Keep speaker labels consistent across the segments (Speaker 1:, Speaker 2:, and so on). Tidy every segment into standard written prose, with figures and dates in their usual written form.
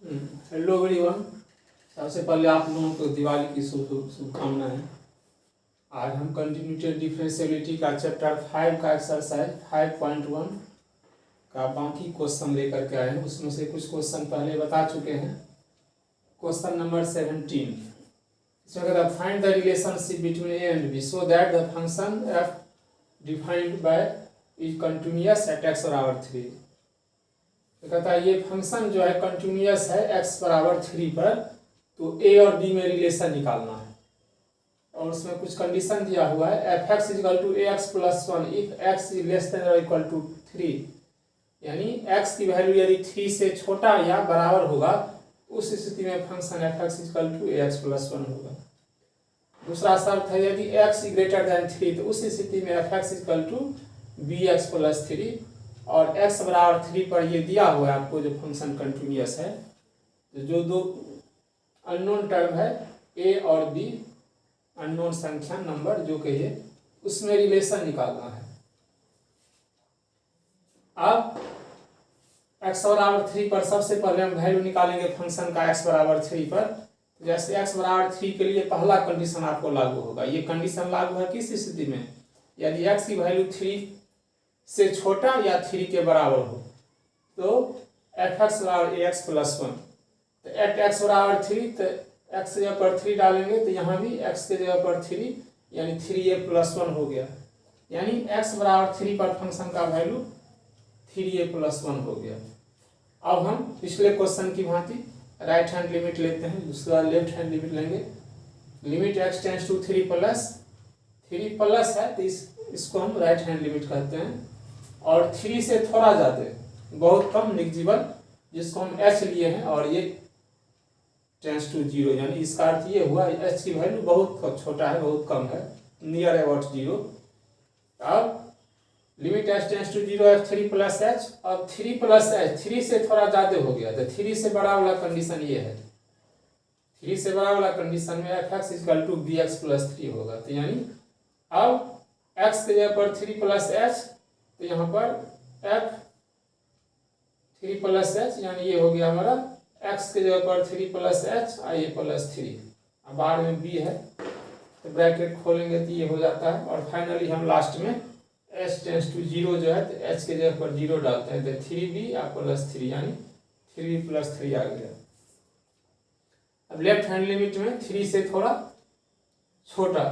Speaker 1: Hello everyone. सबसे पहले आप लोगों को दिवाली की शुभकामनाएं। आज हम कंटिन्यूटेड डिफरेंशियबिलिटी का चैप्टर 5 का एक्सरसाइज 5.1 का बाकी क्वेश्चन लेकर के आए हैं। उसमें से कुछ क्वेश्चन पहले बता चुके हैं। क्वेश्चन नंबर 17, इसमें कहता है find the relationship between a and b so that the function f defined by is continuous at x बराबर 3। तो कहता है ये फंक्शन जो है कंटिन्यूअस है x बराबर 3 पर, तो a और b में रिलेशन निकालना है। और उसमें कुछ कंडीशन दिया हुआ है f x equal to a x plus 1 if x is less than और इक्वल टू 3, यानी x की वैल्यू यदि 3 से छोटा या बराबर होगा उस स्थिति में function f x equal to a x plus 1 होगा। दूसरा शर्त है यदि x ग्रेटर देन 3 तो उस स्थिति में f x equal to b x plus 3, और x बराबर 3 पर ये दिया हुआ है आपको जो फंक्शन कंटिन्यूअस है। तो जो दो अननोन टर्म है a और b, अननोन संख्या नंबर जो कहिए, उसमें रिलेशन निकालना है। अब x बराबर 3 पर सबसे पहले हम वैल्यू निकालेंगे फंक्शन का x बराबर 3 पर। जैसे x बराबर 3 के लिए पहला कंडीशन आपको लागू होगा। ये कंडीशन लागू है किस स्थिति में? यदि x की वैल्यू 3 से छोटा या 3 के बराबर हो तो एफ एक्स बराबर ए एक्स प्लस 1। तो एट एक्स बराबर 3, तो एक्स जगह पर 3 डालेंगे तो यहाँ भी x के जगह पर 3 यानी 3a प्लस 1 हो गया। यानी x बराबर 3 पर फंक्शन का वैल्यू 3a प्लस 1 हो गया। अब हम पिछले क्वेश्चन की भांति राइट हैंड लिमिट लेते हैं, उसके बाद लेफ्ट हैंड लिमिट लेंगे। Limit x tends to 3 plus है तो इसको हम राइट हैंड लिमिट कहते हैं। और 3 से थोड़ा ज़्यादा, बहुत कम नेग्जिबल, जिसको हम h लिए हैं, और ये टेंस टू 0, यानी इसका अर्थ ये हुआ h की वैल्यू बहुत छोटा है, बहुत कम है, नियर अबाउट 0। अब लिमिट h टेंस टू 0 है 3 प्लस h। अब 3 प्लस h 3 से थोड़ा ज़्यादा हो गया, तो 3 से बड़ा वाला कंडीशन ये है। 3 से बड़ा वाला कंडीशन में f x equal to b x plus 3 होगा। तो यानी अब x के जगह पर 3 प्लस h, तो यहाँ पर f 3 प्लस h, यानी ये हो गया हमारा x के जगह पर 3 प्लस h a प्लस 3। अब बाहर में b है तो ब्रैकेट खोलेंगे तो ये हो जाता है। और फाइनली हम लास्ट में h टेंस टू 0 जो है तो h के जगह पर 0 डालते हैं, तो 3b प्लस 3, यानी 3b प्लस 3 आ गया। अब लेफ्ट हैंड लिमिट में 3 से थोड़ा छोटा,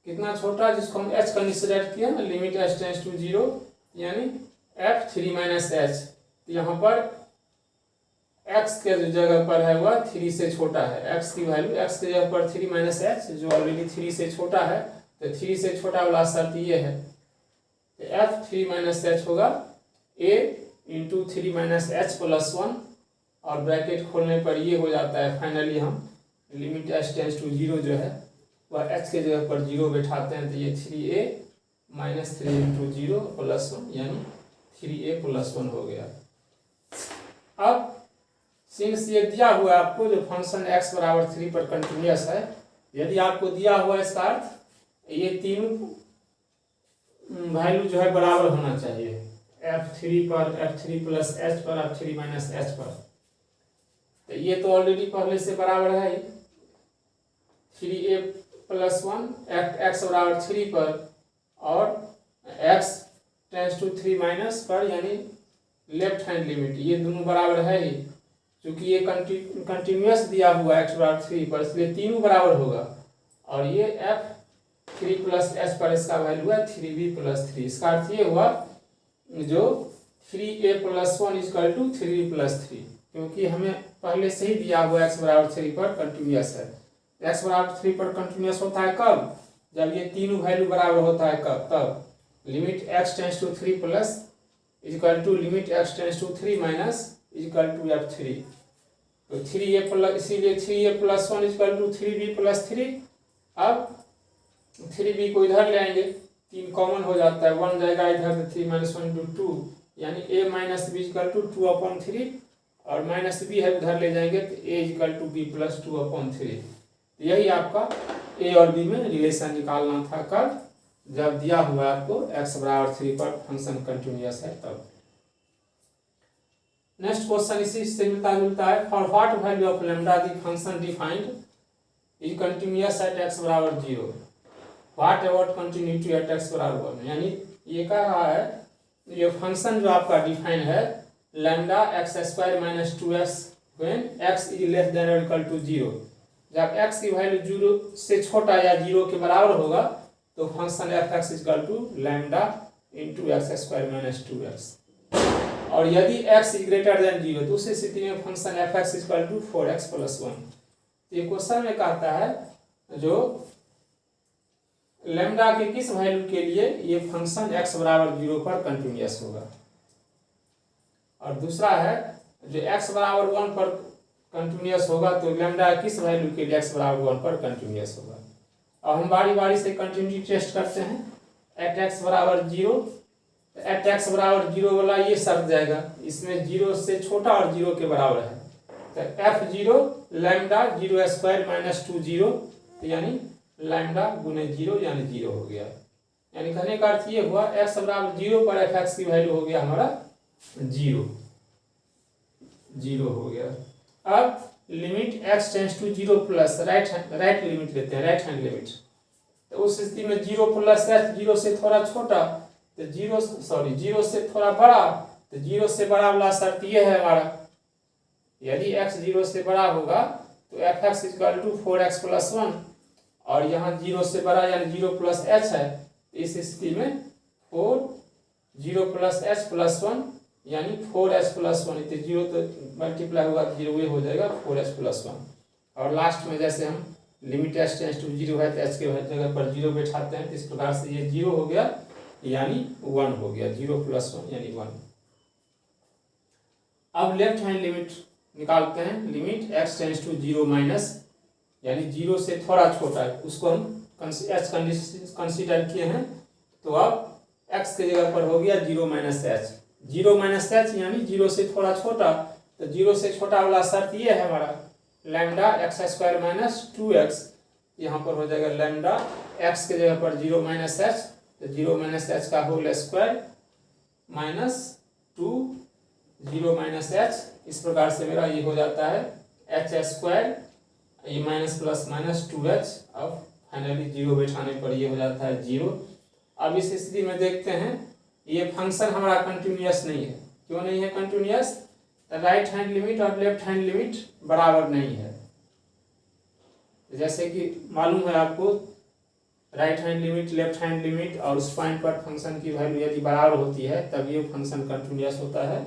Speaker 1: कितना छोटा, जिसको हम h कंसिडर किया ना, लिमिट h टेंस टू 0 यानी f 3 माइनस h। तो यहाँ पर x के जगह पर है वह 3 से छोटा है। x की वैल्यू x के जगह पर 3 माइनस h जो ऑलरेडी 3 से छोटा है, तो 3 से छोटा वाला शर्त ये है, तो f 3 माइनस h होगा a into 3 minus h plus 1, और ब्रैकेट खोलने पर ये हो जाता है। फाइनली हम लिमिट h टेंस टू 0 जो है वह h के जगह पर 0 बैठाते हैं, तो ये 3a माइनस 3 इंटू 0 प्लस 1, यानी 3a प्लस 1 हो गया। अब सिंस ये दिया हुआ है आपको जो फंक्शन x बराबर 3 पर कंटिन्यूअस है, यदि आपको दिया हुआ है इसका अर्थ ये तीनों वैल्यू जो है बराबर होना चाहिए, f3 पर, f3 प्लस h पर, f3 माइनस h पर। तो ये तो ऑलरेडी पहले से बराबर है ही, 3a प्लस 1 एक्स बराबर 3 पर और x टेंस टू 3 माइनस पर, यानी लेफ्ट हैंड लिमिट, ये दोनों बराबर है ही। क्योंकि ये कंटिन्यूअस दिया हुआ है x बराबर 3 पर, इसलिए तीनों बराबर होगा। और ये f 3 प्लस h पर इसका वैल्यू है 3b प्लस 3। इसका अर्थ ये हुआ जो 3a plus 1 is equal to 3b plus 3, क्योंकि हमें पहले से ही दिया हुआ x बराबर 3 पर कंटिन्यूअस है। x बराबर 3 पर कंटिन्यूअस होता है कब? जब ये तीनों वैल्यू बराबर होता है कब? तब limit x tends to 3 plus equal to limit x tends to 3 minus equal to f3। तो 3a प्लस, इसीलिए 3a plus 1 is equal to 3b plus 3। अब 3b को इधर ले आएंगे, 3 कॉमन हो जाता है, 1 जाएगा इधर, 3 माइनस 1 इंटू 2, यानी a minus b equal to 2/3, और माइनस b है उधर ले जाएंगे तो a equal to b plus 2/3। यही आपका a और b में रिलेशन निकालना था कब? जब दिया हुआ आपको x बराबर 3 पर फंक्शन कंटिन्यूअस है तब। नेक्स्ट क्वेश्चन इसी से मिलता जुलता है। For what value of lambda the function defined is continuous at x बराबर 0, what about continuity at x बराबर 1। यानी ये कह रहा है ये फंक्शन जो आपका डिफाइन है lambda x square minus 2x when x is less than और इक्वल टू 0, जब x की वैल्यू 0 से छोटा या 0 के बराबर होगा तो function f x equal to lambda into x square minus 2x, और यदि x इज ग्रेटर देन 0 तो उस स्थिति में function f x equal to 4x plus 1। ये क्वेश्चन में कहता है जो लैम्डा के किस वैल्यू के लिए ये फंक्शन x बराबर 0 पर कंटिन्यूअस होगा, और दूसरा है जो x बराबर 1 पर कंटिन्यूअस होगा तो लैम्डा किस वैल्यू के लिए x बराबर 1 पर कंटिन्यूअस होगा। अब हम बारी बारी से कंटिन्यूटी टेस्ट करते हैं। एट x बराबर 0, एट x बराबर 0 वाला ये शर्त जाएगा, इसमें 0 से छोटा और 0 के बराबर है तो f0 लैम्डा 0 स्क्वायर माइनस 2 0, तो यानी लैम्डा गुने 0 यानी 0 हो गया। यानी कहने का अर्थ ये हुआ x बराबर 0 पर एफ एक्स की वैल्यू हो गया हमारा 0 हो गया। अब limit x tends to 0 plus right limit लेते हैं, राइट हैंड लिमिट, तो उस स्थिति में 0 प्लस h 0 से थोड़ा छोटा तो 0 से थोड़ा बड़ा, तो 0 से बड़ा वाला शर्त ये है हमारा, यदि x 0 से बड़ा होगा तो f x equal to 4x plus 1, और यहाँ 0 से बड़ा यानी 0 प्लस h है, इस स्थिति में 0 प्लस h प्लस 1 यानी 4h प्लस 1, तो 0 तो मल्टीप्लाई होगा तो 0 ये हो जाएगा 4h प्लस 1, और लास्ट में जैसे हम लिमिट h टेंस टू 0 है तो h के जगह पर 0 बैठाते हैं, तो इस प्रकार से ये 0 हो गया यानी 1 हो गया, 0 प्लस 1 यानी 1। अब लेफ्ट हैंड लिमिट निकालते हैं, limit x tends to 0 minus यानी 0 से थोड़ा छोटा है, उसको हम h कंसीडर किए हैं, तो अब x के जगह पर हो गया 0 माइनस h, 0 माइनस h यानी 0 से थोड़ा छोटा, तो 0 से छोटा वाला शर्त ये है हमारा lambda x square minus 2x, यहाँ पर हो जाएगा लैम्डा x के जगह पर 0 माइनस h, तो 0 माइनस h का whole square minus 2 0 minus h, इस प्रकार से मेरा ये हो जाता है h स्क्वायर, ये माइनस प्लस माइनस 2h, अब फाइनली 0 बैठाने पर ये हो जाता है 0। अब इस स्थिति में देखते हैं ये फंक्शन हमारा कंटिन्यूअस नहीं है। क्यों नहीं है कंटिन्यूअस? राइट हैंड लिमिट और लेफ्ट हैंड लिमिट बराबर नहीं है। जैसे कि मालूम है आपको right hand limit left hand limit और उस पॉइंट पर फंक्शन की वैल्यू यदि बराबर होती है तब ये फंक्शन कंटिन्यूअस होता है,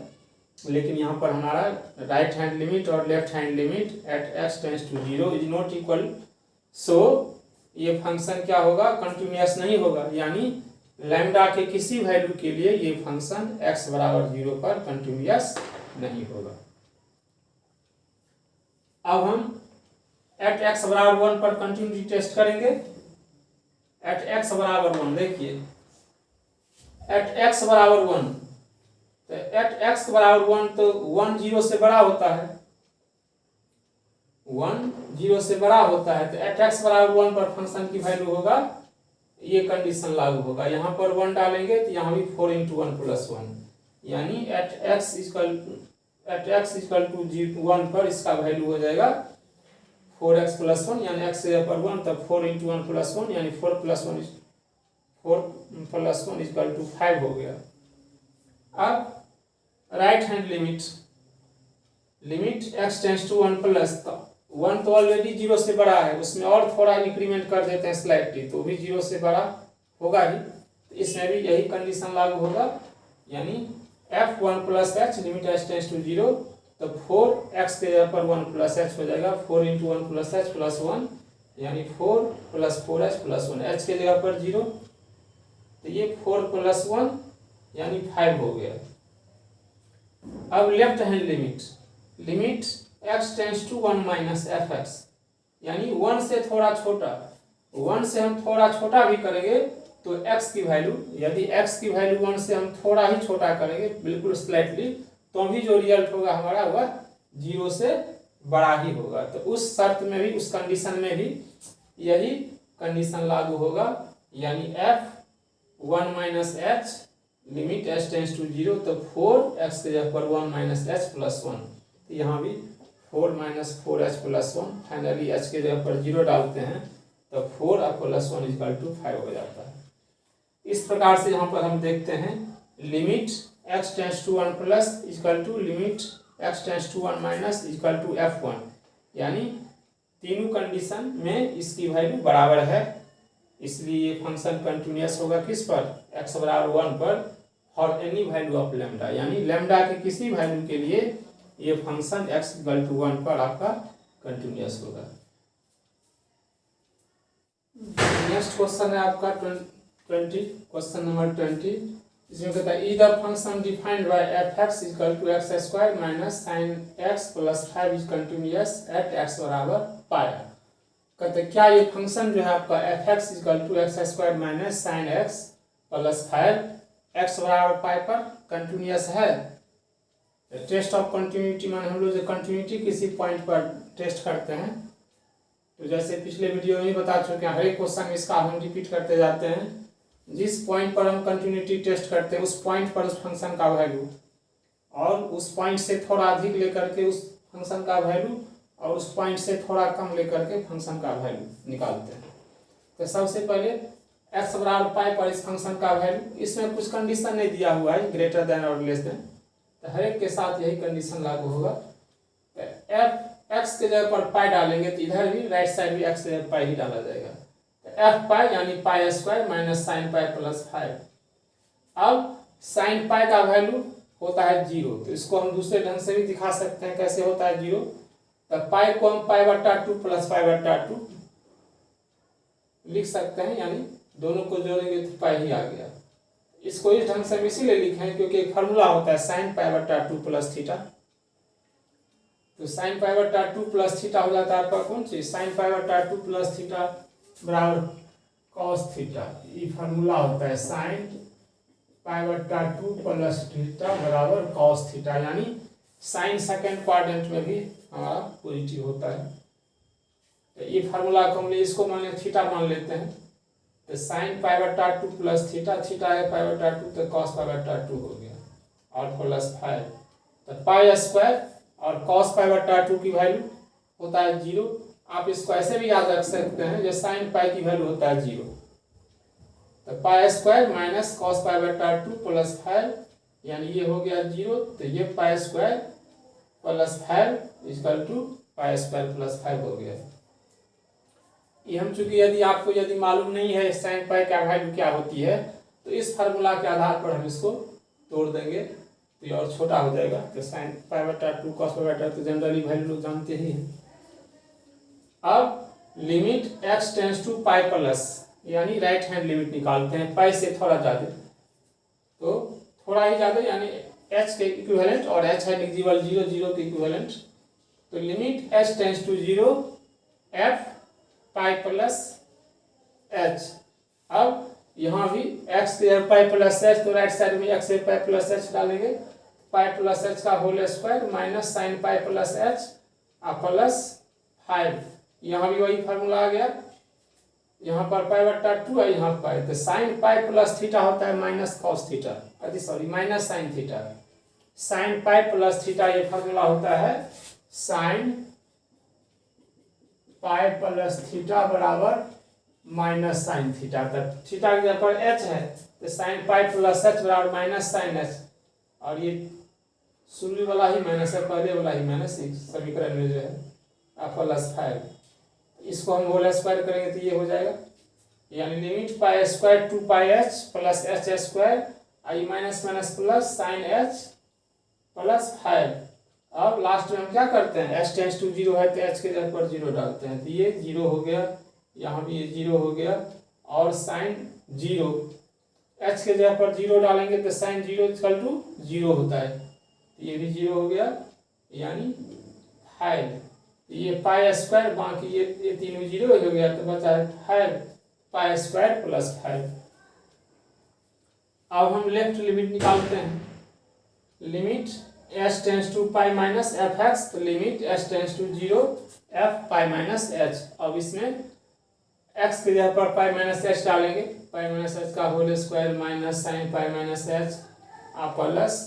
Speaker 1: लेकिन यहाँ पर हमारा राइट हैंड लिमिट और left hand limit at x tends to 0 is not equal, so ये फंक्शन क्या होगा कंटिन्यूअस नहीं होगा, यानी लैम्डा के किसी वैल्यू के लिए ये फंक्शन x बराबर 0 पर कंटिन्यूअस नहीं होगा। अब हम एट x बराबर 1 पर कंटिन्यूटी टेस्ट करेंगे। एट x बराबर 1 देखिए, एट x बराबर 1, तो एट x बराबर 1 तो 1 0 से बड़ा होता है, 1 0 से बड़ा होता है, तो एट x बराबर 1 पर फंक्शन की वैल्यू होगा, ये कंडीशन लागू होगा। यहाँ पर 1 डालेंगे तो यहाँ भी 4 × 1 प्लस 1, यानी एट x इक्वल टू 1 पर इसका वैल्यू हो जाएगा 4x प्लस 1, यानी x से पर 1, तब 4 × 1 प्लस 1 यानी 4 प्लस 1 इक्वल टू 5 हो गया। अब right hand limit x tends to 1 plus, 1 तो ऑलरेडी 0 से बड़ा है, उसमें और थोड़ा इंक्रीमेंट कर देते हैं स्लाइटली तो भी 0 से बड़ा होगा ही, तो इसमें भी यही कंडीशन लागू होगा, यानी f1 plus h limit h tends to 0, तो 4x के जगह पर 1 प्लस h हो जाएगा, 4 × 1 प्लस h प्लस 1 यानी 4 प्लस 4h प्लस 1, h के जगह पर 0, तो ये 4 प्लस 1 यानी 5 हो गया। अब left hand limit x tends to 1 minus F x, यानी 1 से थोड़ा छोटा, 1 से हम थोड़ा छोटा भी करेंगे तो x की वैल्यू, यदि x की वैल्यू 1 से हम थोड़ा ही छोटा करेंगे बिल्कुल स्लाइटली, तो भी जो रिजल्ट होगा हमारा वह 0 से बड़ा ही होगा। तो उस शर्त में भी, उस कंडीशन में भी यही कंडीशन लागू होगा, यानी f1 minus h limit H tends to 0 तो 4x की जगह पर 1 माइनस एच प्लस 1, तो यहाँ भी 4 minus 4h plus 1, finally h की जगह पर 0 डालते हैं तो 4 और प्लस 1 इक्वल टू 5 हो जाता है। इस प्रकार से यहाँ पर हम देखते हैं limit x tends to 1 plus equal to limit x tends to 1 minus equal to f1, यानी तीनों कंडीशन में इसकी वैल्यू बराबर है, इसलिए ये फंक्शन कंटिन्यूअस होगा किस पर, x बराबर 1 पर for any value of lambda, यानी लेमडा के किसी वैल्यू के लिए ये फंक्शन x इक्वल टू 1 पर आपका कंटिन्यूअस होगा। नेक्स्ट क्वेश्चन है आपका 20, क्वेश्चन नंबर 20। इसमें कहता है the function defined by f(x) equal to x square minus sine x plus 5 is continuous at x बराबर पाया। कहते हैं क्या ये फंक्शन जो है आपका f(x) equal to x square minus sine x plus 5 x बराबर पाई पर कंटिन्यूअस है। टेस्ट ऑफ कंटिन्यूटी माने हम लोग जो कंटिन्यूटी किसी पॉइंट पर टेस्ट करते हैं, तो जैसे पिछले वीडियो में बता चुके हैं, हर एक क्वेश्चन इसका हम रिपीट करते जाते हैं। जिस पॉइंट पर हम कंटिन्यूटी टेस्ट करते हैं उस पॉइंट पर उस फंक्शन का वैल्यू, और उस पॉइंट से थोड़ा अधिक लेकर के उस फंक्शन का वैल्यू, और उस पॉइंट से थोड़ा कम लेकर के फंक्शन का वैल्यू निकालते हैं। तो सबसे पहले एक्स बराबर पाई पर इस फंक्शन का वैल्यू, इसमें कुछ कंडीशन नहीं दिया हुआ है, ग्रेटर देन और लेस देन, तो हर एक के साथ यही कंडीशन लागू होगा। तो एफ एक्स के जगह पर पाई डालेंगे तो इधर भी राइट साइड भी एक्स के जगह पाई ही डाला जाएगा, तो एफ पाई यानी पाई square minus sine pi plus 5। अब साइन पाई का वैल्यू होता है 0, तो इसको हम दूसरे ढंग से भी दिखा सकते हैं कैसे होता है 0। तो पाई को हम पाई/2 प्लस पाई/2 लिख सकते हैं, यानी दोनों को जोड़ेंगे तो पाई ही आ गया। इसको इस ढंग से हम इसीलिए लिखे हैं क्योंकि एक फार्मूला होता है साइन पाई/2 प्लस थीटा। तो साइन पाई/2 प्लस थीटा हो जाता है आपका कौन चीज, साइन पाई/2 प्लस थीटा बराबर कॉस थीटा। ये फार्मूला होता है साइन पाई/2 प्लस थीटा बराबर कॉस थीटा, यानी साइन सेकेंड क्वाड्रेंट में भी हमारा पॉजिटिव होता है। तो ये फार्मूला को हम इसको मान थीटा मान लेते हैं, तो साइन पाई/2 प्लस थीटा, थीटा है पाई/2 तो कॉस पाई/2 हो गया, और प्लस 5, तो पाई स्क्वायर और कॉस पाई/2 की वैल्यू होता है 0। आप इसको ऐसे भी याद रख सकते हैं जो साइन पाई की वैल्यू होता है 0, तो पाई स्क्वायर माइनस कॉस पाई/2 प्लस 5, यानी ये हो गया 0, तो ये pi square plus 5 equal to pi square plus 5 हो गया। ये हम चूंकि यदि मालूम नहीं है साइन पाई का वैल्यू क्या होती है, तो इस फार्मूला के आधार पर हम इसको तोड़ देंगे तो ये और छोटा हो जाएगा। तो साइन पाई/2 कॉस पाई/2 तो जनरली वैल्यू लोग जानते ही हैं। अब limit x tends to pi plus, यानी राइट हैंड लिमिट निकालते हैं, पाई से थोड़ा ज़्यादा, तो थोड़ा ही ज़्यादा यानी एच के इक्विवेलेंट, और एच है नेग्जिबल 0, 0 के इक्विवेलेंट। तो limit H tends to 0 F pi plus h. अब यहाँ भी एक्स के पाई प्लस एच, तो राइट साइड में एक्स से पाई प्लस एच डालेंगे, पाई प्लस एच का whole square minus sine pi plus h plus 5। यहाँ भी वही फार्मूला आ गया, यहाँ पर पाई/2 है, यहाँ पाई, तो साइन पाई प्लस थीटा होता है minus cos theta, minus sine theta. Sign pi plus theta ये फार्मूला होता है साइन पाई प्लस थीटा बराबर माइनस साइन थीटा। तब थीटा के जगह पर एच है, तो साइन पाई प्लस एच बराबर माइनस साइन एच, और ये शुरू वाला ही माइनस है, पहले वाला ही माइनस, समीकरण में जो है प्लस 5। इसको हम होल स्क्वायर करेंगे तो ये हो जाएगा, यानी limit pi square 2 pi H plus H square, I minus minus plus sine H plus 5। अब लास्ट में हम क्या करते हैं, एच टेंस टू 0 है तो एच के जगह पर 0 डालते हैं, तो ये 0 हो गया, यहाँ भी ये 0 हो गया, और साइन 0, एच के जगह पर 0 डालेंगे तो साइन 0 इक्वल टू 0 होता है, तो ये भी 0 हो गया, यानी 5। ये पाई स्क्वायर, बाकी ये तीनों 0 हो गया, तो बचा है 5 पाई स्क्वायर प्लस 5। अब हम लेफ्ट लिमिट निकालते हैं, limit H tends to pi minus F X, तो limit H tends to 0 F pi minus H. अब इसमें एक्स के जगह पर पाई माइनस एच डालेंगे, पाई माइनस एच का whole square minus sine pi minus h plus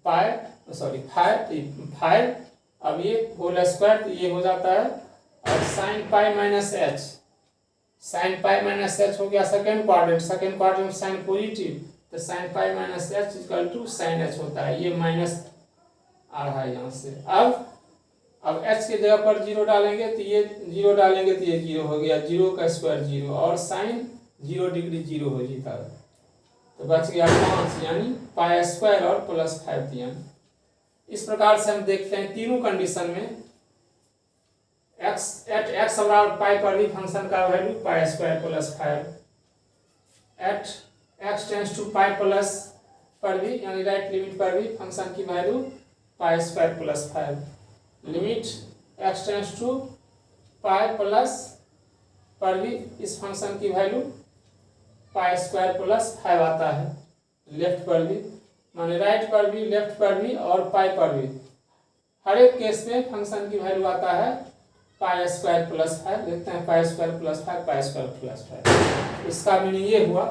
Speaker 1: pi, sorry 5। अब ये होल स्क्वायर तो ये हो जाता है, और sine pi minus h, sine pi minus h हो गया सेकेंड क्वाड्रेंट में साइन पॉजिटिव, तो sine pi minus h equal to sine h होता है, ये माइनस आ रहा है यहाँ से। अब एच की जगह पर 0 डालेंगे तो ये 0 डालेंगे तो ये 0 हो गया, 0 का स्क्वायर 0, और साइन 0 डिग्री 0 हो जाता है, तो बच गया 5, यानी पाई स्क्वायर और प्लस 5 इस प्रकार से हम देखते हैं तीनों कंडीशन में x बराबर पाई पर भी फंक्शन का value pi square plus 5, at x tends to pi plus पर भी, यानी राइट लिमिट पर भी फंक्शन की value pi square plus 5, limit x tends to pi plus पर भी इस फंक्शन की वैल्यू पाई स्क्वायर प्लस 5 आता है, लेफ्ट पर भी माने राइट पर भी, लेफ्ट पर भी और पाई पर भी, हर एक केस में फंक्शन की वैल्यू आता है पाई स्क्वायर प्लस 5। देखते हैं पाई स्क्वायर प्लस 5, पाई स्क्वायर प्लस 5, इसका मीनिंग ये हुआ,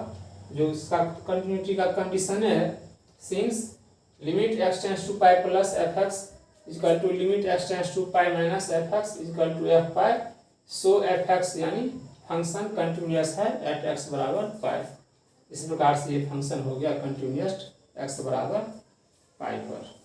Speaker 1: जो इसका कंटिन्यूटी का कंडीशन है, since limit x tends to pi plus f x equal to limit x tends to pi minus F x equal to f pi, so f x यानी function continuous है at x बराबर पाई। इस प्रकार से ये function हो गया continuous x बराबर पाई पर।